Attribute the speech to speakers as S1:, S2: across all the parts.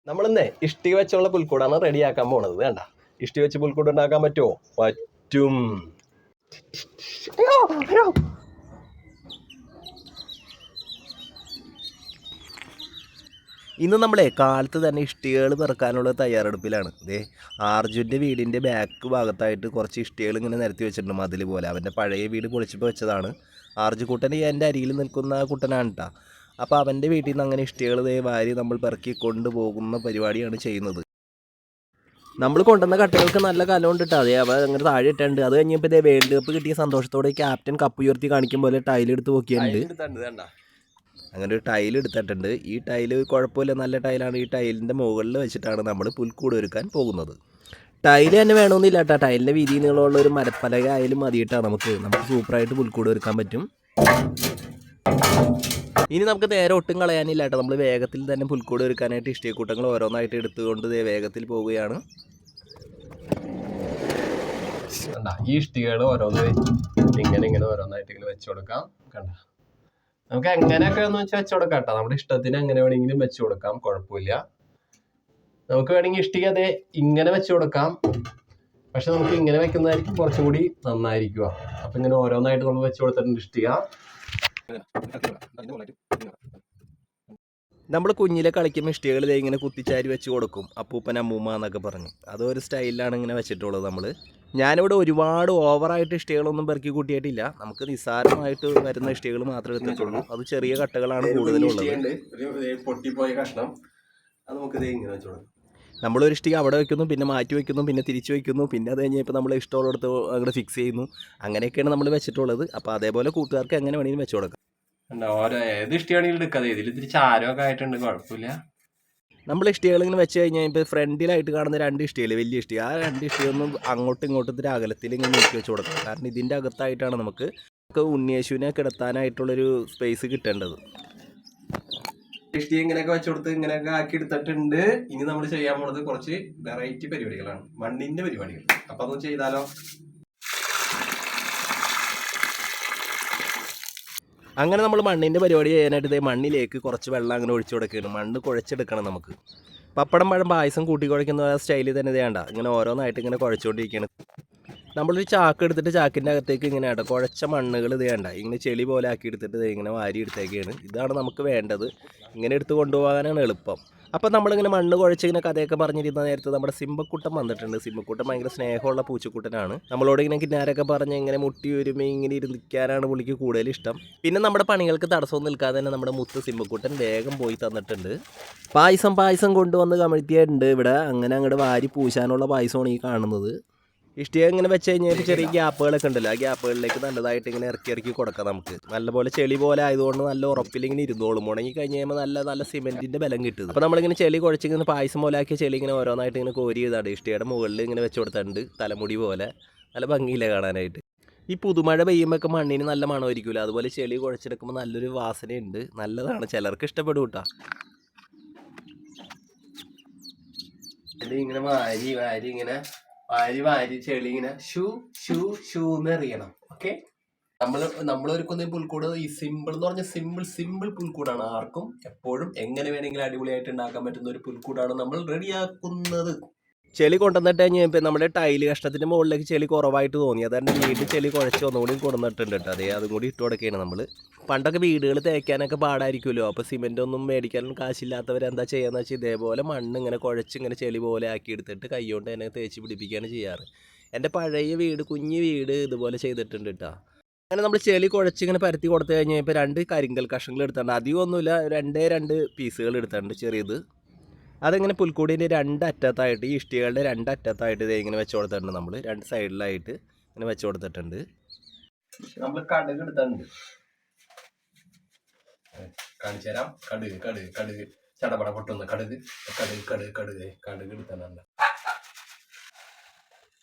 S1: നമ്മളിന്നേ ഇഷ്ടിക വെച്ചുള്ള പുൽക്കൂടാണ് റെഡിയാക്കാൻ പോണത്. വേണ്ട, ഇഷ്ടിക വെച്ച് പുൽക്കൂട് ഉണ്ടാക്കാൻ പറ്റുമോ? പറ്റും. ഇന്ന് നമ്മളെ കാലത്ത് തന്നെ ഇഷ്ടികകൾ പെറുക്കാനുള്ള തയ്യാറെടുപ്പിലാണ്. ആർജുൻ്റെ വീടിൻ്റെ ബാക്ക് ഭാഗത്തായിട്ട് കുറച്ച് ഇഷ്ടികകൾ ഇങ്ങനെ നിരത്തി വെച്ചിട്ടുണ്ട്, മതിൽ പോലെ. അവൻ്റെ പഴയ വീട് പൊളിച്ചപ്പോൾ വെച്ചതാണ്. ആർജു കുട്ടൻ എൻ്റെ അരിയിൽ നിൽക്കുന്ന കുട്ടനാണ് കേട്ടോ. അപ്പോൾ അവൻ്റെ വീട്ടിൽ നിന്ന് അങ്ങനെ ഇഷ്ടികകൾ വാരി നമ്മൾ പെറുക്കി കൊണ്ടുപോകുന്ന പരിപാടിയാണ് ചെയ്യുന്നത്. നമ്മൾ കൊണ്ടുവന്ന കട്ടകൾക്ക് നല്ല കലമുണ്ട് കേട്ടോ. അവ അങ്ങനെ താഴെ ഇട്ടുണ്ട്. അത് കഴിഞ്ഞപ്പോൾ വേൾഡ് കപ്പ് കിട്ടിയ സന്തോഷത്തോടെ ക്യാപ്റ്റൻ കപ്പ് ഉയർത്തി കാണിക്കും പോലെ ടൈലെടുത്ത് നോക്കിയിട്ടുണ്ട്. അങ്ങനെ ഒരു ടൈൽ എടുത്തിട്ടുണ്ട്. ഈ ടൈല് കുഴപ്പമില്ല, നല്ല ടൈലാണ്. ഈ ടൈലിൻ്റെ മുകളിൽ വെച്ചിട്ടാണ് നമ്മൾ പുൽക്കൂട് ഒരുക്കാൻ പോകുന്നത്. ടൈല് തന്നെ വേണമെന്നില്ല കേട്ടോ. ടൈലിൻ്റെ വീതി നീളമുള്ള ഒരു മരപ്പലക ആയാലും മതിയിട്ടാണ് നമുക്ക് സൂപ്പറായിട്ട് പുൽക്കൂട് ഒരുക്കാൻ പറ്റും. ഇനി നമുക്ക് നേരെ ഒട്ടും കളയാനില്ല കേട്ടോ. നമ്മൾ വേഗത്തിൽ തന്നെ പുൽക്കൂട് ഒരുക്കാനായിട്ട് ഇഷ്ടികക്കൂട്ടങ്ങൾ ഓരോന്നായിട്ട് എടുത്തുകൊണ്ട് വേഗത്തിൽ പോവുകയാണ്. ഈ ഇഷ്ടികകൾ ഓരോന്ന് ഇങ്ങനെ ഓരോന്നായിട്ട് ഇങ്ങനെ വെച്ചു കൊടുക്കാം. കണ്ട, നമുക്ക് എങ്ങനെയൊക്കെ ഒന്ന് വെച്ച് കൊടുക്കാം കേട്ടോ. നമ്മുടെ ഇഷ്ടത്തിന് എങ്ങനെ വേണമെങ്കിലും വെച്ചു കൊടുക്കാം, കുഴപ്പമില്ല. നമുക്ക് വേണമെങ്കിൽ ഇഷ്ടിക അതേ ഇങ്ങനെ വെച്ചു കൊടുക്കാം. പക്ഷെ നമുക്ക് ഇങ്ങനെ വെക്കുന്നതായിരിക്കും കുറച്ചും കൂടി നന്നായിരിക്കുക. അപ്പൊ ഇങ്ങനെ ഓരോന്നായിട്ട് നമ്മൾ വെച്ചു കൊടുത്തിട്ടുണ്ട് ഇഷ്ടിക. നമ്മൾ കുഞ്ഞിലെ കളിക്കുമ്പോൾ ഇഷ്ടികകൾ ഇങ്ങനെ കുത്തിച്ചാരി വെച്ച് കൊടുക്കും, അപ്പൂപ്പൻ അമ്മൂമ്മ എന്നൊക്കെ പറഞ്ഞ്. അതൊരു സ്റ്റൈലിലാണ് ഇങ്ങനെ വെച്ചിട്ടുള്ളത്. ഞാനിവിടെ ഒരുപാട് ഓവറായിട്ട് ഇഷ്ടികളൊന്നും പെറുക്കി കൂട്ടിയിട്ടില്ല. നമുക്ക് നിസ്സാരമായിട്ട് വരുന്ന ഇഷ്ടികൾ മാത്രമേ എടുത്തിട്ടുള്ളൂ. അത് ചെറിയ കട്ടകളാണ് കൂടുതലുള്ളത്. പൊട്ടിപ്പോയ കഷ്ണം അത് നമുക്ക് ഇങ്ങനെ വെച്ചോളാം. നമ്മളൊരു ഇഷ്ടിക അവിടെ വെക്കുന്നു, പിന്നെ മാറ്റി വെക്കുന്നു, പിന്നെ തിരിച്ചു വെക്കുന്നു, പിന്നെ അത് കഴിഞ്ഞപ്പോൾ നമ്മൾ ഇഷ്ടമുള്ളിടത്ത് അങ്ങോട്ട് ഫിക്സ് ചെയ്യുന്നു. അങ്ങനെയൊക്കെയാണ് നമ്മൾ വെച്ചിട്ടുള്ളത്. അപ്പോൾ അതേപോലെ കൂട്ടുകാർക്ക് എങ്ങനെ വേണമെങ്കിലും വെച്ചു കൊടുക്കാം. ഓരോ ഏത് ഇഷ്ടികയാണെങ്കിലും എടുക്കാതെ, ഇതിൽ ഇത്തിരി ചാരമൊക്കെ ആയിട്ടുണ്ട്, കുഴപ്പമില്ല. നമ്മൾ ഇഷ്ടികൾ ഇങ്ങനെ വെച്ച് കഴിഞ്ഞാൽ ഇപ്പോൾ ഫ്രണ്ടിലായിട്ട് കാണുന്ന രണ്ട് ഇഷ്ടികൾ, വലിയ ഇഷ്ടിക, ആ രണ്ട് ഇഷ്ടികൊന്നും അങ്ങോട്ടും ഇങ്ങോട്ടും ഇത്തിരി അകലത്തിൽ ഇങ്ങനെ നീക്കി വെച്ച് കൊടുക്കാം. കാരണം ഇതിൻ്റെ അകത്തായിട്ടാണ് നമുക്ക് ഉണ്ണിയേശുവിനെ കിടത്താനായിട്ടുള്ളൊരു സ്പേസ് കിട്ടേണ്ടത്. ഇഷ്ടിക ഇങ്ങനെയൊക്കെ വെച്ച് കൊടുത്ത് ഇങ്ങനെയൊക്കെ ആക്കി എടുത്തിട്ടുണ്ട്. ഇനി നമ്മൾ ചെയ്യാൻ പോണത് കുറച്ച് വെറൈറ്റി പരിപാടികളാണ്, മണ്ണിന്റെ പരിപാടികൾ. അപ്പൊ അതൊന്ന് ചെയ്താലോ? അങ്ങനെ നമ്മൾ മണ്ണിൻ്റെ പരിപാടി ചെയ്യാനായിട്ട് മണ്ണിലേക്ക് കുറച്ച് വെള്ളം അങ്ങനെ ഒഴിച്ചു കൊടുക്കുകയാണ്. മണ്ണ് കുഴച്ചെടുക്കണം നമുക്ക്. പപ്പടം പഴം പായസം കൂട്ടി കുഴയ്ക്കുന്ന സ്റ്റൈലിൽ തന്നെ വേണ്ട, ഇങ്ങനെ ഓരോന്നായിട്ട് ഇങ്ങനെ കുഴച്ചുകൊണ്ടിരിക്കുകയാണ്. നമ്മളൊരു ചാക്ക് എടുത്തിട്ട് ചാക്കിൻ്റെ അകത്തേക്ക് ഇങ്ങനെ കുഴച്ച മണ്ണുകൾ വേണ്ട ഇങ്ങനെ ചെളി പോലെ ആക്കി എടുത്തിട്ട് ഇങ്ങനെ വാരി എടുത്തേക്കാണ്. ഇതാണ് നമുക്ക് വേണ്ടത്. ഇങ്ങനെ എടുത്ത് കൊണ്ടുപോകാനാണ് എളുപ്പം. അപ്പം നമ്മളിങ്ങനെ മണ്ണ് കുഴച്ച് ഇങ്ങനെ കഥയൊക്കെ പറഞ്ഞിരുന്ന നേരത്തെ നമ്മുടെ സിംബക്കുട്ടൻ വന്നിട്ടുണ്ട്. സിംബക്കുട്ടൻ ഭയങ്കര സ്നേഹമുള്ള പൂച്ചക്കുട്ടനാണ്. നമ്മളോട് ഇങ്ങനെ കിന്നാരൊക്കെ പറഞ്ഞ് ഇങ്ങനെ മുട്ടി ഒരുമ ഇങ്ങനെ ഇരിക്കാനാണ് പുള്ളിക്ക് കൂടുതൽ ഇഷ്ടം. പിന്നെ നമ്മുടെ പണികൾക്ക് തടസ്സവും നിൽക്കാതെ തന്നെ നമ്മുടെ മുത്ത് സിംബക്കുട്ടൻ വേഗം പോയി തന്നിട്ടുണ്ട്. പായസം കൊണ്ടുവന്ന് കമഴ്ത്തിയിട്ടുണ്ട് ഇവിടെ. അങ്ങനെ അങ്ങോട്ട് വാരി പൂശാനുള്ള പായസമാണ് ഈ കാണുന്നത്. ഇഷ്ടിക ഇങ്ങനെ വെച്ച് കഴിഞ്ഞാൽ ചെറിയ ഗ്യാപ്പുകളൊക്കെ ഉണ്ടല്ലോ, ആ ഗ്യാപ്പുകളിലേക്ക് നല്ലതായിട്ട് ഇങ്ങനെ ഇറക്കി കൊടുക്കാം. നമുക്ക് നല്ലപോലെ ചെളി പോലെ ആയതുകൊണ്ട് നല്ല ഉറപ്പിലിങ്ങനെ ഇരുന്നോളും. മുടങ്ങി കഴിഞ്ഞ് കഴിയുമ്പോൾ നല്ല സിമെന്റിന്റെ ബലം കിട്ടും. അപ്പോൾ നമ്മളിങ്ങനെ ചെളി കുഴച്ചിങ്ങനെ പായസം പോലെ ആക്കിയ ചെളി ഇങ്ങനെ ഓരോന്നായിട്ട് ഇങ്ങനെ കോരി ചെയ്താണ് ഇഷ്ടികയുടെ മുകളിൽ ഇങ്ങനെ വെച്ച് കൊടുത്തിട്ടുണ്ട്. തലമുടി പോലെ നല്ല ഭംഗിയില്ല കാണാനായിട്ട്. ഈ പുതുമഴ പെയ്യുമ്പോൾ മണ്ണിന് നല്ല മണമായിരിക്കുമല്ലോ, അതുപോലെ ചെളി കുഴച്ചെടുക്കുമ്പോൾ നല്ലൊരു വാസനയുണ്ട്, നല്ലതാണ്, ചിലർക്ക് ഇഷ്ടപ്പെടും കേട്ടോ. ഇങ്ങനെ വാരി ഇങ്ങനെ വാരി ചെളി ഇങ്ങനെ ഷൂ എറിയണം. ഓക്കെ, നമ്മൾ ഒരുക്കുന്ന പുൽക്കൂട് ഈ സിമ്പിൾ എന്ന് പറഞ്ഞാൽ സിമ്പിൾ പുൽക്കൂടാണ്. ആർക്കും എപ്പോഴും എങ്ങനെ വേണമെങ്കിലും അടിപൊളിയായിട്ട് ഉണ്ടാക്കാൻ പറ്റുന്ന ഒരു പുൽക്കൂടാണ് നമ്മൾ റെഡിയാക്കുന്നത്. ചെളി കൊണ്ടുവന്നിട്ട് കഴിഞ്ഞപ്പോൾ നമ്മുടെ ടൈല് കഷ്ണത്തിൻ്റെ മുകളിലേക്ക് ചെളി കുറവായിട്ട് തോന്നി. അതായത് വീട്ടിൽ ചെളി കുഴച്ച് ഒന്നുകൂടി കൊണ്ടുവന്നിട്ടുണ്ട് കേട്ടോ. അതും കൂടി ഇട്ട് കൊടുക്കുകയാണ് നമ്മൾ. പണ്ടൊക്കെ വീടുകൾ തേക്കാനൊക്കെ പാടായിരിക്കുമല്ലോ. അപ്പോൾ സിമെൻ്റ് ഒന്നും മേടിക്കാനും കാശില്ലാത്തവർ എന്താ ചെയ്യാന്ന് വെച്ചാൽ ഇതേപോലെ മണ്ണ് ഇങ്ങനെ കുഴച്ച് ഇങ്ങനെ ചെളി പോലെ ആക്കി എടുത്തിട്ട് കൈകൊണ്ട് തന്നെ തേച്ച് പിടിപ്പിക്കുകയാണ് ചെയ്യാറ്. എൻ്റെ പഴയ വീട്, കുഞ്ഞു വീട് ഇതുപോലെ ചെയ്തിട്ടുണ്ട് കേട്ടോ. അങ്ങനെ നമ്മൾ ചെളി കുഴച്ച് ഇങ്ങനെ പരത്തി കൊടുത്തു കഴിഞ്ഞപ്പോൾ 2 കരിങ്കൽ കഷ്ണങ്ങൾ എടുത്തിട്ടുണ്ട്. അധികമൊന്നുമില്ല, 2 പീസുകൾ എടുത്തിട്ടുണ്ട് ചെറിയത്. അതിങ്ങനെ പുൽക്കൂടിൻ്റെ 2 അറ്റത്തായിട്ട്, ഈ ഇഷ്ടികളുടെ 2 അറ്റത്തായിട്ട് ഇങ്ങനെ വെച്ച് കൊടുത്തിട്ടുണ്ട്. നമ്മൾ 2 സൈഡിലായിട്ട് ഇങ്ങനെ വെച്ച് കൊടുത്തിട്ടുണ്ട്. നമ്മൾ കടുക് എടുത്തിട്ടുണ്ട്, കാണിച്ചു തരാം. കടുക് ചടപട പൊട്ടുന്ന കടുക് എടുത്തിട്ടുണ്ട്.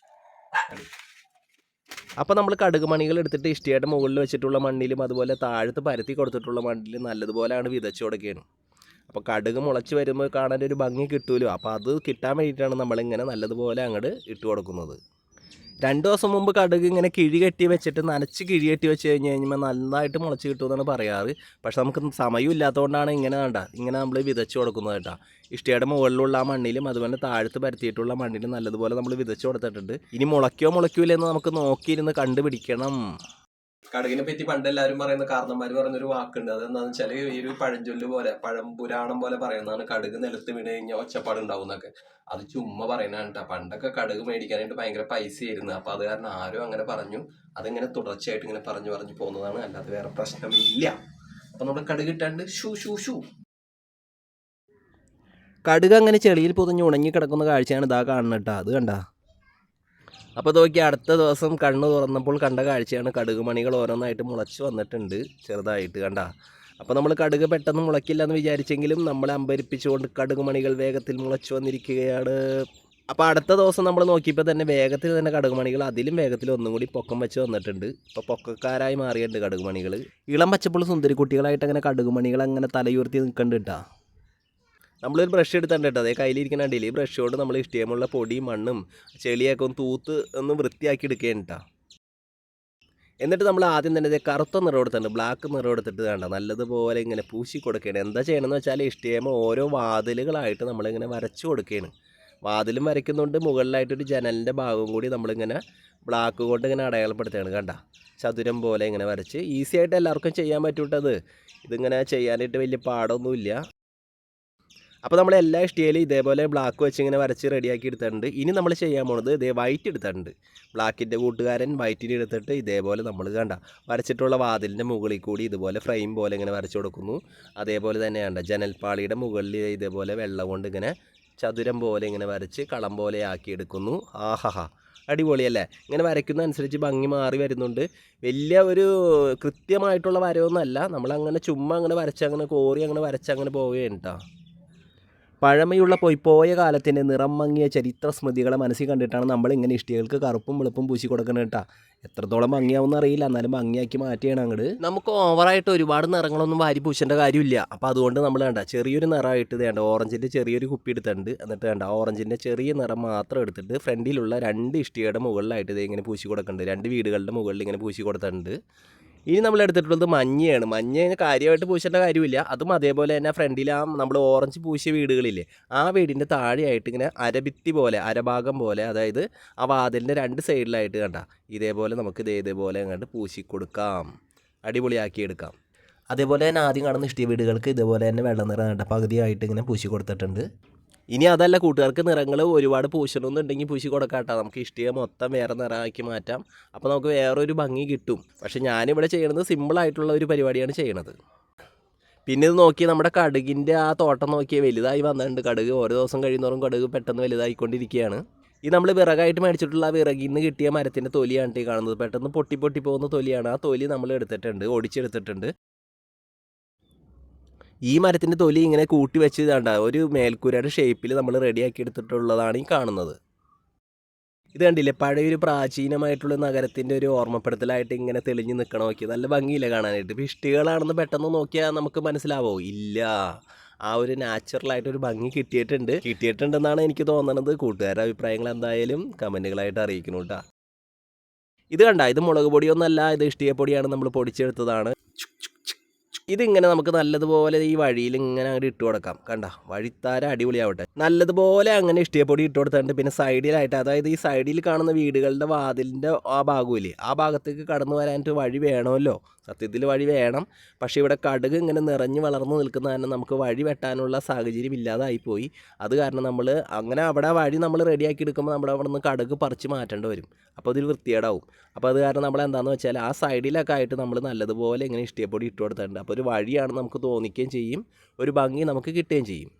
S1: അപ്പോൾ നമ്മൾ കടുക് മണികൾ എടുത്തിട്ട് ഇഷ്ടികയുടെ മുകളിൽ വെച്ചിട്ടുള്ള മണ്ണിലും അതുപോലെ താഴത്ത് പരത്തി കൊടുത്തിട്ടുള്ള മണ്ണിലും നല്ലതുപോലെയാണ് വിതച്ചു കൊടുക്കുകയാണ്. അപ്പോൾ കടുക് മുളച്ച് വരുമ്പോൾ കാണാൻ ഒരു ഭംഗി കിട്ടുമല്ലോ. അപ്പോൾ അത് കിട്ടാൻ വേണ്ടിയിട്ടാണ് നമ്മളിങ്ങനെ നല്ലതുപോലെ അങ്ങോട്ട് ഇട്ട് കൊടുക്കുന്നത്. 2 ദിവസം മുമ്പ് കടുക് ഇങ്ങനെ കിഴി കെട്ടി വെച്ചിട്ട് നനച്ച് കിഴി കെട്ടി വെച്ച് കഴിഞ്ഞാൽ നന്നായിട്ട് മുളച്ച് കിട്ടുമെന്നാണ് പറയാറ്. പക്ഷെ നമുക്ക് സമയം ഇല്ലാത്തതുകൊണ്ടാണ് ഇങ്ങനെ നമ്മൾ വിതച്ച് കൊടുക്കുന്നത് കേട്ടോ. ഇഷ്ടികയുടെ മുകളിലുള്ള ആ മണ്ണിലും അതുപോലെ താഴത്ത് പരത്തിയിട്ടുള്ള മണ്ണിലും നല്ലതുപോലെ നമ്മൾ വിതച്ച് കൊടുത്തിട്ടുണ്ട്. ഇനി മുളയ്ക്കൂല എന്ന് നമുക്ക് നോക്കിയിരുന്ന് കണ്ടുപിടിക്കണം. കടുകിനെ പറ്റി പണ്ട് എല്ലാവരും പറയുന്ന കാരണന്മാർ പറഞ്ഞൊരു വാക്കുണ്ട്. അതെന്താണെന്ന് വെച്ചാൽ ഈ ഒരു പഴഞ്ചൊല്ല് പോലെ പഴംപുരാണം പോലെ പറയുന്നതാണ് കടുക് നിലത്ത് വീണ് കഴിഞ്ഞാൽ ഒച്ചപ്പാട് ഉണ്ടാവും എന്നൊക്കെ. അത് ചുമ്മാ പറയുന്നതാണ് കേട്ടോ. പണ്ടൊക്കെ കടുക് മേടിക്കാനായിട്ട് ഭയങ്കര പൈസയായിരുന്നു. അപ്പോൾ അത് കാരണം ആരും അങ്ങനെ പറഞ്ഞു. അതിങ്ങനെ തുടർച്ചയായിട്ട് ഇങ്ങനെ പറഞ്ഞു പോകുന്നതാണ്, അല്ലാതെ വേറെ പ്രശ്നമില്ല. അപ്പം നമ്മൾ കടുക് ഇട്ടാണ്ട് ഷൂ കടുക് അങ്ങനെ ചെളിയിൽ പൊതിഞ്ഞ് ഉണങ്ങി കിടക്കുന്ന കാഴ്ചയാണ് ഇതാ കാണുന്നത് കേട്ടോ. അത് കണ്ട. അപ്പോൾ നോക്കി അടുത്ത ദിവസം കണ്ണ് തുറന്നപ്പോൾ കണ്ട കാഴ്ചയാണ് കടുക് മണികൾ ഓരോന്നായിട്ട് മുളച്ച് വന്നിട്ടുണ്ട് ചെറുതായിട്ട് കണ്ട. അപ്പോൾ നമ്മൾ കടുക് പെട്ടെന്ന് മുളയ്ക്കില്ല എന്ന് വിചാരിച്ചെങ്കിലും നമ്മളെ അമ്പരിപ്പിച്ചുകൊണ്ട് കടുക് മണികൾ വേഗത്തിൽ മുളച്ച് വന്നിരിക്കുകയാണ്. അപ്പോൾ അടുത്ത ദിവസം നമ്മൾ നോക്കിയപ്പോൾ തന്നെ വേഗത്തിൽ തന്നെ കടുക് മണികൾ അതിലും വേഗത്തിൽ ഒന്നും കൂടി പൊക്കം വെച്ച് വന്നിട്ടുണ്ട്. ഇപ്പോൾ പൊക്കക്കാരായി മാറിയിട്ടുണ്ട് കടുക് മണികൾ. ഇളം പച്ചപ്പോൾ സുന്ദരി കുട്ടികളായിട്ട് അങ്ങനെ കടുക് മണികൾ അങ്ങനെ തലയുയർത്തി നിൽക്കുന്നുണ്ട് കേട്ടോ. നമ്മളൊരു ബ്രഷ് എടുത്തിട്ടുണ്ട് കേട്ടോ. അതേ കയ്യിലിരിക്കുന്ന കണ്ടില്ലേ, ഈ ബ്രഷ് കൊണ്ട് നമ്മൾ ഇഷ്ടമുള്ള പൊടിയും മണ്ണും ചെളിയൊക്കെ ഒന്ന് തൂത്ത് ഒന്ന് വൃത്തിയാക്കി എടുക്കുകയാണ് കേട്ടോ. എന്നിട്ട് നമ്മൾ ആദ്യം തന്നെ ഇതേ കറുത്ത നിറം എടുത്തിട്ടുണ്ട്, ബ്ലാക്ക് നിറം എടുത്തിട്ട് വേണ്ട നല്ലതുപോലെ ഇങ്ങനെ പൂശി കൊടുക്കുകയാണ്. എന്താ ചെയ്യണമെന്ന് വെച്ചാൽ ഇഷ്ടമോ ഓരോ വാതിലുകളായിട്ട് നമ്മളിങ്ങനെ വരച്ചു കൊടുക്കുകയാണ്. വാതിലും വരയ്ക്കുന്നുണ്ട്, മുകളിലായിട്ടൊരു ജനലിൻ്റെ ഭാഗവും കൂടി നമ്മളിങ്ങനെ ബ്ലാക്ക് കൊണ്ട് ഇങ്ങനെ അടയാളപ്പെടുത്തുകയാണ് കണ്ട. ചതുരം പോലെ ഇങ്ങനെ വരച്ച് ഈസി ആയിട്ട് എല്ലാവർക്കും ചെയ്യാൻ പറ്റൂട്ടത്. ഇതിങ്ങനെ ചെയ്യാനായിട്ട് വലിയ പാടൊന്നുമില്ല. അപ്പോൾ നമ്മൾ എല്ലാ ഇഷ്ടികയിലും ഇതേപോലെ ബ്ലാക്ക് വെച്ച് ഇങ്ങനെ വരച്ച് റെഡിയാക്കി എടുത്തിട്ടുണ്ട്. ഇനി നമ്മൾ ചെയ്യാൻ പോണത് ഇതേ വൈറ്റ് എടുത്തിട്ടുണ്ട്. ബ്ലാക്കിൻ്റെ കൂട്ടുകാരൻ വൈറ്റിന് എടുത്തിട്ട് ഇതേപോലെ നമ്മൾ വരച്ചിട്ടുള്ള വാതിലിൻ്റെ മുകളിൽ കൂടി ഇതുപോലെ ഫ്രെയിം പോലെ ഇങ്ങനെ വരച്ചു കൊടുക്കുന്നു. അതേപോലെ തന്നെ ജനൽപ്പാളിയുടെ മുകളിൽ ഇതേപോലെ വെള്ളം കൊണ്ട് ഇങ്ങനെ ചതുരം പോലെ ഇങ്ങനെ വരച്ച് കളം പോലെ ആക്കി എടുക്കുന്നു. ആഹാ, അടിപൊളിയല്ലേ? ഇങ്ങനെ വരയ്ക്കുന്ന അനുസരിച്ച് ഭംഗി മാറി വരുന്നുണ്ട്. വലിയ ഒരു കൃത്യമായിട്ടുള്ള വരവൊന്നുമല്ല, നമ്മളങ്ങനെ ചുമ്മാ അങ്ങനെ വരച്ചങ്ങനെ കോറി അങ്ങനെ വരച്ചങ്ങനെ പോവുകയാണ് കേട്ടോ. പഴമയുള്ള പോയ കാലത്തിൻ്റെ നിറം മങ്ങിയ ചരിത്ര സ്മൃതികളെ മനസ്സിൽ കണ്ടിട്ടാണ് നമ്മളിങ്ങനെ ഇഷ്ടികൾക്ക് കറുപ്പും വെളുപ്പും പൂശി കൊടുക്കുന്നത് കേട്ടോ. എത്രത്തോളം ഭംഗിയാവുമെന്ന് അറിയില്ല, എന്നാലും ഭംഗിയാക്കി മാറ്റിയാണ് അങ്ങോട്ട്. നമുക്ക് ഓവറായിട്ട് ഒരുപാട് നിറങ്ങളൊന്നും വാരി പൂശേണ്ട കാര്യമില്ല. അപ്പോൾ അതുകൊണ്ട് നമ്മൾ ചെറിയൊരു നിറമായിട്ട് വേണ്ട ഓറഞ്ചിൻ്റെ ചെറിയൊരു കുപ്പി എടുത്തിട്ടുണ്ട്. എന്നിട്ട് ഓറഞ്ചിൻ്റെ ചെറിയ നിറം മാത്രം എടുത്തിട്ട് ഫ്രണ്ടിലുള്ള 2 ഇഷ്ടികയുടെ മുകളിലായിട്ട് ഇത് ഇങ്ങനെ പൂശി കൊടുക്കുന്നുണ്ട്. 2 വീടുകളുടെ മുകളിൽ ഇങ്ങനെ പൂശി കൊടുത്തിട്ടുണ്ട്. ഇനി നമ്മൾ എടുത്തിട്ടുള്ളത് മഞ്ഞയാണ്. മഞ്ഞ കാര്യമായിട്ട് പൂശേണ്ട കാര്യമില്ല. അതും അതേപോലെ തന്നെ ഫ്രണ്ടിൽ നമ്മൾ ഓറഞ്ച് പൂശിയ വീടുകളില്ലേ, ആ വീടിൻ്റെ താഴെയായിട്ട് ഇങ്ങനെ അരഭിത്തി പോലെ അരഭാഗം പോലെ, അതായത് ആ വാതിലിൻ്റെ 2 സൈഡിലായിട്ട് കണ്ട ഇതേപോലെ നമുക്ക് ഇതേപോലെ അങ്ങോട്ട് പൂശി കൊടുക്കാം, അടിപൊളിയാക്കി എടുക്കാം. അതേപോലെ തന്നെ ആദ്യം കാണുന്ന ഇഷ്ടിക വീടുകൾക്ക് ഇതേപോലെ തന്നെ വെള്ള നിറം കണ്ട പകുതിയായിട്ട് ഇങ്ങനെ പൂശി കൊടുത്തിട്ടുണ്ട്. ഇനി അതല്ല, കൂട്ടുകാർക്ക് നിറങ്ങൾ ഒരുപാട് പൂശണമെന്നുണ്ടെങ്കിൽ പൂശി കൊടുക്കാട്ടോ. നമുക്ക് ഇഷ്ടിക മൊത്തം വേറെ നിറമാക്കി മാറ്റാം. അപ്പോൾ നമുക്ക് വേറൊരു ഭംഗി കിട്ടും. പക്ഷേ ഞാനിവിടെ ചെയ്യുന്നത് സിമ്പിളായിട്ടുള്ള ഒരു പരിപാടിയാണ് ചെയ്യണത്. പിന്നെ ഇത് നോക്കി നമ്മുടെ കടുകിൻ്റെ ആ തോട്ടം നോക്കിയാൽ വലുതായി വന്നിട്ടുണ്ട്. കടുക് ഓരോ ദിവസം കഴിയുന്നവരും കടുക് പെട്ടെന്ന് വലുതായിക്കൊണ്ടിരിക്കുകയാണ്. ഈ നമ്മൾ വിറകായിട്ട് മേടിച്ചിട്ടുള്ള വിറകിൽ നിന്ന് കിട്ടിയ മരത്തിൻ്റെ തൊലിയാണ് ഈ കാണുന്നത്. പെട്ടെന്ന് പൊട്ടി പോകുന്ന തൊലിയാണ്. ആ തൊലി നമ്മൾ എടുത്തിട്ടുണ്ട്, ഒടിച്ചെടുത്തിട്ടുണ്ട്. ഈ മരത്തിൻ്റെ തൊലി ഇങ്ങനെ കൂട്ടി വെച്ച് ഒരു മേൽക്കൂരയുടെ ഷേപ്പിൽ നമ്മൾ റെഡിയാക്കി എടുത്തിട്ടുള്ളതാണ് ഈ കാണുന്നത്. ഇത് കണ്ടില്ലേ, പഴയൊരു പ്രാചീനമായിട്ടുള്ള നഗരത്തിൻ്റെ ഒരു ഓർമ്മപ്പെടുത്തലായിട്ട് ഇങ്ങനെ തെളിഞ്ഞ് നിൽക്കണം. നോക്കി നല്ല ഭംഗിയില്ല കാണാനായിട്ട്. ഇപ്പോൾ ഇഷ്ടികളാണെന്ന് പെട്ടെന്ന് നോക്കിയാൽ നമുക്ക് മനസ്സിലാവോ? ഇല്ല, ആ ഒരു നാച്ചുറലായിട്ടൊരു ഭംഗി കിട്ടിയിട്ടുണ്ടെന്നാണ് എനിക്ക് തോന്നുന്നത്. കൂട്ടുകാരുടെ അഭിപ്രായങ്ങൾ എന്തായാലും കമൻറ്റുകളായിട്ട് അറിയിക്കണം കേട്ടോ. ഇത് ഇത് മുളക് പൊടിയൊന്നല്ല, ഇത് ഇഷ്ടികപ്പൊടിയാണ്, നമ്മൾ പൊടിച്ചെടുത്തതാണ്. ഇതിങ്ങനെ നമുക്ക് നല്ലതുപോലെ ഈ വഴിയിൽ ഇങ്ങനെ അങ്ങോട്ട് ഇട്ട് കൊടുക്കാം. വഴിത്താര അടിപൊളിയാവട്ടെ. നല്ലതുപോലെ അങ്ങനെ ഇഷ്ടികപ്പൊടി ഇട്ട് കൊടുത്തിട്ടുണ്ട്. പിന്നെ സൈഡിലായിട്ട്, അതായത് ഈ സൈഡിൽ കാണുന്ന വീടുകളുടെ വാതിലിൻ്റെ ആ ഭാഗമില്ലേ, ആ ഭാഗത്തേക്ക് കടന്നു വരാനായിട്ട് വഴി വേണമല്ലോ. സത്യത്തിൽ വഴി വേണം. പക്ഷേ ഇവിടെ കടുക് ഇങ്ങനെ നിറഞ്ഞ് വളർന്ന് നിൽക്കുന്ന കാരണം നമുക്ക് വഴി വെട്ടാനുള്ള സാഹചര്യം ഇല്ലാതായിപ്പോയി. അത് കാരണം നമ്മൾ അങ്ങനെ അവിടെ വഴി നമ്മൾ റെഡിയാക്കി എടുക്കുമ്പോൾ നമ്മൾ അവിടെ നിന്ന് കടുക് പറിച്ച് മാറ്റേണ്ടി വരും. അപ്പോൾ അതൊരു വൃത്തികേടാവും. അപ്പോൾ അത് കാരണം നമ്മൾ എന്താണെന്ന് വെച്ചാൽ ആ സൈഡിലൊക്കെ ആയിട്ട് നമ്മൾ നല്ലതുപോലെ ഇങ്ങനെ ഇഷ്ടികപ്പൊടി ഇട്ട് കൊടുത്തിട്ടുണ്ട്. അപ്പോൾ ഒരു വഴിയാണ് നമുക്ക് തോന്നിക്കുകയും ചെയ്യും, ഒരു ഭംഗി നമുക്ക് കിട്ടുകയും ചെയ്യും.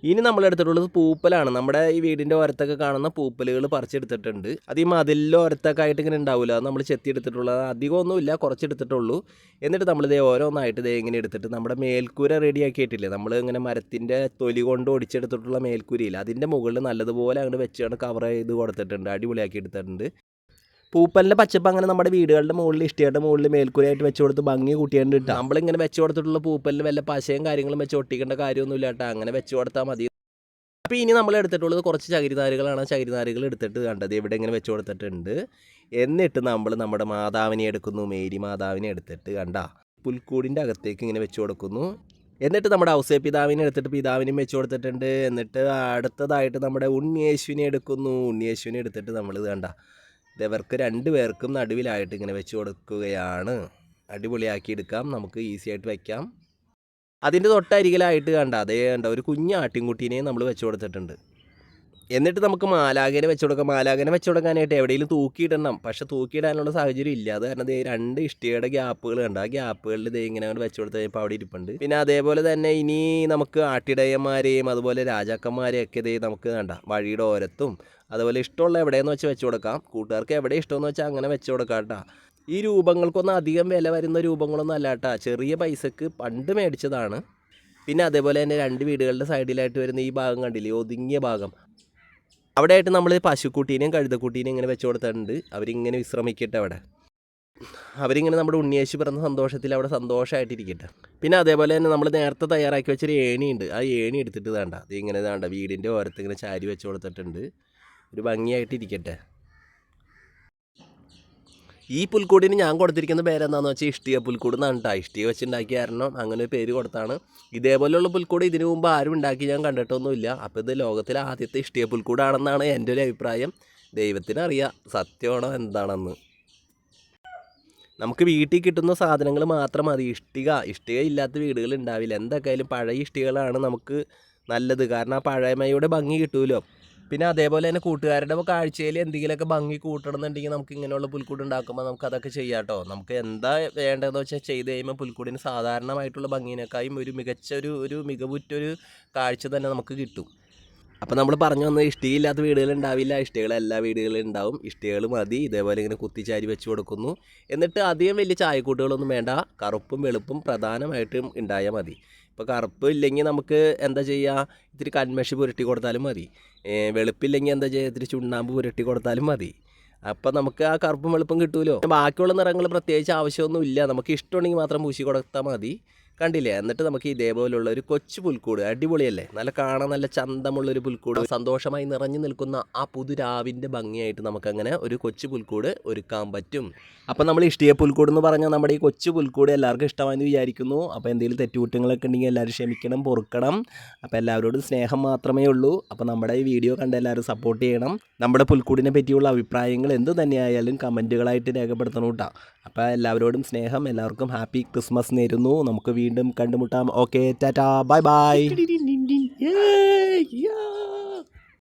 S1: ഇനി നമ്മളെടുത്തിട്ടുള്ളത് പൂപ്പലാണ്. നമ്മുടെ ഈ വീടിൻ്റെ ഓരത്തൊക്കെ കാണുന്ന പൂപ്പലുകൾ പറിച്ചെടുത്തിട്ടുണ്ട്. അത് ഈ മതിലിൻ്റെ ഓരത്തൊക്കെ ആയിട്ട് ഇങ്ങനെ ഉണ്ടാവില്ല, അത് നമ്മൾ ചെത്തിയെടുത്തിട്ടുള്ളത്. അധികമൊന്നുമില്ല, കുറച്ചെടുത്തിട്ടുള്ളൂ. എന്നിട്ട് നമ്മളിതേ ഓരോന്നായിട്ട് ഇതേ ഇങ്ങനെ എടുത്തിട്ട് നമ്മുടെ മേൽക്കൂര റെഡിയാക്കിയിട്ടില്ലേ, നമ്മൾ ഇങ്ങനെ മരത്തിൻ്റെ തൊലി കൊണ്ട് ഒടിച്ചെടുത്തിട്ടുള്ള മേൽക്കൂരയില്ല, അതിൻ്റെ മുകളിൽ നല്ലതുപോലെ അങ്ങോട്ട് വെച്ചാണ് കവർ ചെയ്ത് കൊടുത്തിട്ടുണ്ട്, അടിപൊളിയാക്കി എടുത്തിട്ടുണ്ട്. പൂപ്പലിൻ്റെ പച്ചപ്പ് അങ്ങനെ നമ്മുടെ വീടുകളുടെ മുകളിൽ ഇഷ്ടികയുടെ മുകളിൽ മേൽക്കൂരയായിട്ട് വെച്ച് കൊടുത്ത് ഭംഗി കൂട്ടിയാണ്ട് കിട്ടും. നമ്മളിങ്ങനെ വെച്ച് കൊടുത്തിട്ടുള്ള പൂപ്പലിന് വല്ല പശയും കാര്യങ്ങളും വെച്ച് ഒട്ടിക്കേണ്ട കാര്യമൊന്നുമില്ല കേട്ടോ. അങ്ങനെ വെച്ച് കൊടുത്താൽ മതി. അപ്പോൾ ഇനി നമ്മൾ എടുത്തിട്ടുള്ളത് കുറച്ച് ചകിരിനാരുകളാണ്. ആ ചകിരിനാരുകൾ എടുത്തിട്ട് കണ്ടത് ഇവിടെ ഇങ്ങനെ വെച്ച് കൊടുത്തിട്ടുണ്ട്. എന്നിട്ട് നമ്മൾ നമ്മുടെ മാതാവിനെ എടുക്കുന്നു, മേരി മാതാവിനെ എടുത്തിട്ട് കണ്ട പുൽക്കൂടിൻ്റെ അകത്തേക്ക് ഇങ്ങനെ വെച്ച് കൊടുക്കുന്നു. എന്നിട്ട് നമ്മുടെ ഔസേ പിതാവിനെ എടുത്തിട്ട് പിതാവിനെയും വെച്ച് കൊടുത്തിട്ടുണ്ട്. എന്നിട്ട് അടുത്തതായിട്ട് നമ്മുടെ ഉണ്ണിയേശുവിനെ എടുക്കുന്നു. ഉണ്ണിയേശുവിനെ എടുത്തിട്ട് നമ്മൾ കണ്ട ഇവർക്ക് 2 പേർക്കും നടുവിലായിട്ട് ഇങ്ങനെ വെച്ച് കൊടുക്കുകയാണ്. അടിപൊളിയാക്കി എടുക്കാം, നമുക്ക് ഈസി ആയിട്ട് വയ്ക്കാം. അതിൻ്റെ തൊട്ടരികിലായിട്ട് കണ്ട അതേ കണ്ട ഒരു കുഞ്ഞ് ആട്ടിൻകുട്ടീനെയും നമ്മൾ വെച്ച് കൊടുത്തിട്ടുണ്ട്. എന്നിട്ട് നമുക്ക് മാലാഖേനെ വെച്ച് കൊടുക്കാം. മാലാഖേനെ വെച്ച് കൊടുക്കാനായിട്ട് എവിടെയെങ്കിലും തൂക്കിയിടണം, പക്ഷെ തൂക്കിയിടാനുള്ള സാഹചര്യം ഇല്ല. അത് കാരണം ദേ 2 ഇഷ്ടികയുടെ ഗ്യാപ്പുകൾ ഉണ്ട്. ആ ഗ്യാപ്പുകളിൽ ദേ ഇങ്ങനെ വെച്ച് കൊടുത്ത് കഴിഞ്ഞപ്പോൾ അവിടെ ഇരിപ്പുണ്ട്. പിന്നെ അതേപോലെ തന്നെ ഇനി നമുക്ക് ആട്ടിടയന്മാരെയും അതുപോലെ രാജാക്കന്മാരെയൊക്കെ ദേ നമുക്ക് വേണ്ട വഴിയുടെ ഓരത്തും അതുപോലെ ഇഷ്ടമുള്ള എവിടെയെന്ന് വെച്ച് കൊടുക്കാം. കൂട്ടുകാർക്ക് എവിടെ ഇഷ്ടമെന്ന് വെച്ചാൽ അങ്ങനെ വെച്ച് കൊടുക്കാം കേട്ടോ. ഈ രൂപങ്ങൾക്കൊന്നും അധികം വില വരുന്ന രൂപങ്ങളൊന്നും അല്ല കേട്ടോ, ചെറിയ പൈസക്ക് പണ്ട് മേടിച്ചതാണ്. പിന്നെ അതേപോലെ തന്നെ 2 വീടുകളുടെ സൈഡിലായിട്ട് വരുന്ന ഈ ഭാഗം കണ്ടില്ലേ, ഒതുങ്ങിയ ഭാഗം, അവിടെയായിട്ട് നമ്മൾ പശുക്കുട്ടീനെയും കഴുതക്കുട്ടീനെയും ഇങ്ങനെ വെച്ച് കൊടുത്തിട്ടുണ്ട്. അവരിങ്ങനെ വിശ്രമിക്കട്ടെ അവിടെ. അവരിങ്ങനെ നമ്മുടെ ഉണ്ണിയേശു പിറന്ന സന്തോഷത്തിൽ അവിടെ സന്തോഷമായിട്ടിരിക്കട്ടെ. പിന്നെ അതേപോലെ തന്നെ നമ്മൾ നേരത്തെ തയ്യാറാക്കി വെച്ചൊരു ഏണിയുണ്ട്. ആ ഏണി എടുത്തിട്ട് വേണ്ട അത് ഇങ്ങനെ വേണ്ട വീടിൻ്റെ ഓരത്ത് ഇങ്ങനെ ചാരി വെച്ച് കൊടുത്തിട്ടുണ്ട്. ഒരു ഭംഗിയായിട്ടിരിക്കട്ടെ. ഈ പുൽക്കൂടിന് ഞാൻ കൊടുത്തിരിക്കുന്ന പേരെന്താണെന്ന് വെച്ചാൽ ഇഷ്ടിക പുൽക്കൂട് എന്നാണ് കേട്ടോ. ഇഷ്ടിക വെച്ചുണ്ടാക്കിയ കാരണം അങ്ങനെ ഒരു പേര് കൊടുത്താണ്. ഇതേപോലെയുള്ള പുൽക്കൂട് ഇതിനു മുമ്പ് ആരും ഉണ്ടാക്കി ഞാൻ കണ്ടിട്ടൊന്നുമില്ല. അപ്പോൾ ഇത് ലോകത്തിലെ ആദ്യത്തെ ഇഷ്ടിക പുൽക്കൂടാണെന്നാണ് എൻ്റെ ഒരു അഭിപ്രായം. ദൈവത്തിനറിയാം സത്യമാണോ എന്താണെന്ന്. നമുക്ക് വീട്ടിൽ കിട്ടുന്ന സാധനങ്ങൾ മാത്രം മതി. ഇഷ്ടിക ഇല്ലാത്ത വീടുകൾ ഉണ്ടാവില്ല. എന്തൊക്കെയായാലും പഴയ ഇഷ്ടികകളാണ് നമുക്ക് നല്ലത്, കാരണം ആ പഴമയുടെ ഭംഗി കിട്ടുമല്ലോ. പിന്നെ അതേപോലെ തന്നെ കൂട്ടുകാരുടെ കാഴ്ചയിൽ എന്തെങ്കിലുമൊക്കെ ഭംഗി കൂട്ടണമെന്നുണ്ടെങ്കിൽ നമുക്ക് ഇങ്ങനെയുള്ള പുൽക്കൂട് ഉണ്ടാക്കുമ്പോൾ നമുക്ക് അതൊക്കെ ചെയ്യാം കേട്ടോ. നമുക്ക് എന്താ വേണ്ടതെന്ന് വെച്ചാൽ ചെയ്ത് കഴിയുമ്പോൾ പുൽക്കൂടിന് സാധാരണമായിട്ടുള്ള ഭംഗിനേക്കാളും ഒരു മികച്ച ഒരു മികവുറ്റൊരു കാഴ്ച തന്നെ നമുക്ക് കിട്ടും. അപ്പോൾ നമ്മൾ പറഞ്ഞു വന്നത് ഇഷ്ടികയില്ലാത്ത വീടുകൾ ഉണ്ടാവില്ല, ഇഷ്ടികൾ എല്ലാ വീടുകളിലും ഉണ്ടാവും. ഇഷ്ടികൾ മതി. ഇതേപോലെ ഇങ്ങനെ കുത്തിച്ചാരി വെച്ച് കൊടുക്കുന്നു. എന്നിട്ട് അധികം വലിയ ചായക്കൂട്ടുകളൊന്നും വേണ്ട, കറുപ്പും വെളുപ്പും പ്രധാനമായിട്ടും ഉണ്ടായാൽ മതി. ഇപ്പോൾ കറുപ്പ് ഇല്ലെങ്കിൽ നമുക്ക് എന്താ ചെയ്യുക, ഇത്തിരി കൺമഷി പുരട്ടി കൊടുത്താലും മതി. വെളുപ്പില്ലെങ്കിൽ എന്താ ചെയ്യുക, ഇത്തിരി ചുണ്ണാമ്പ് പുരട്ടി കൊടുത്താലും മതി. അപ്പം നമുക്ക് ആ കറുപ്പും വെളുപ്പും കിട്ടുമല്ലോ. ബാക്കിയുള്ള നിറങ്ങൾ പ്രത്യേകിച്ച് ആവശ്യമൊന്നുമില്ല, നമുക്ക് ഇഷ്ടമുണ്ടെങ്കിൽ മാത്രം പൂശി കൊടുത്താൽ മതി. കണ്ടില്ലേ? എന്നിട്ട് നമുക്ക് ഇതേപോലുള്ള ഒരു കൊച്ചു പുൽക്കൂട്, അടിപൊളിയല്ലേ, നല്ല കാണാൻ നല്ല ചന്തമുള്ളൊരു പുൽക്കൂട്, സന്തോഷമായി നിറഞ്ഞു നിൽക്കുന്ന ആ പുതുരാവിൻ്റെ ഭംഗിയായിട്ട് നമുക്കങ്ങനെ ഒരു കൊച്ചു പുൽക്കൂട് ഒരുക്കാൻ പറ്റും. അപ്പം നമ്മൾ ഇഷ്ടിക പുൽക്കൂട് എന്ന് പറഞ്ഞാൽ നമ്മുടെ ഈ കൊച്ചു പുൽക്കൂട് എല്ലാവർക്കും ഇഷ്ടമായെന്ന് വിചാരിക്കുന്നു. അപ്പോൾ എന്തെങ്കിലും തെറ്റുകുറ്റങ്ങളൊക്കെ ഉണ്ടെങ്കിൽ എല്ലാവരും ക്ഷമിക്കണം, പൊറുക്കണം. അപ്പോൾ എല്ലാവരോടും സ്നേഹം മാത്രമേ ഉള്ളൂ. അപ്പോൾ നമ്മുടെ ഈ വീഡിയോ കണ്ട് എല്ലാവരും സപ്പോർട്ട് ചെയ്യണം. നമ്മുടെ പുൽക്കൂടിനെ പറ്റിയുള്ള അഭിപ്രായങ്ങൾ എന്ത് തന്നെയായാലും കമൻറ്റുകളായിട്ട് രേഖപ്പെടുത്തണം കേട്ടോ. അപ്പോൾ എല്ലാവരോടും സ്നേഹം, എല്ലാവർക്കും ഹാപ്പി ക്രിസ്മസ് നേരുന്നു. നമുക്ക് വീണ്ടും കണ്ടുമുട്ടാം. Okay, Tata, bye bye.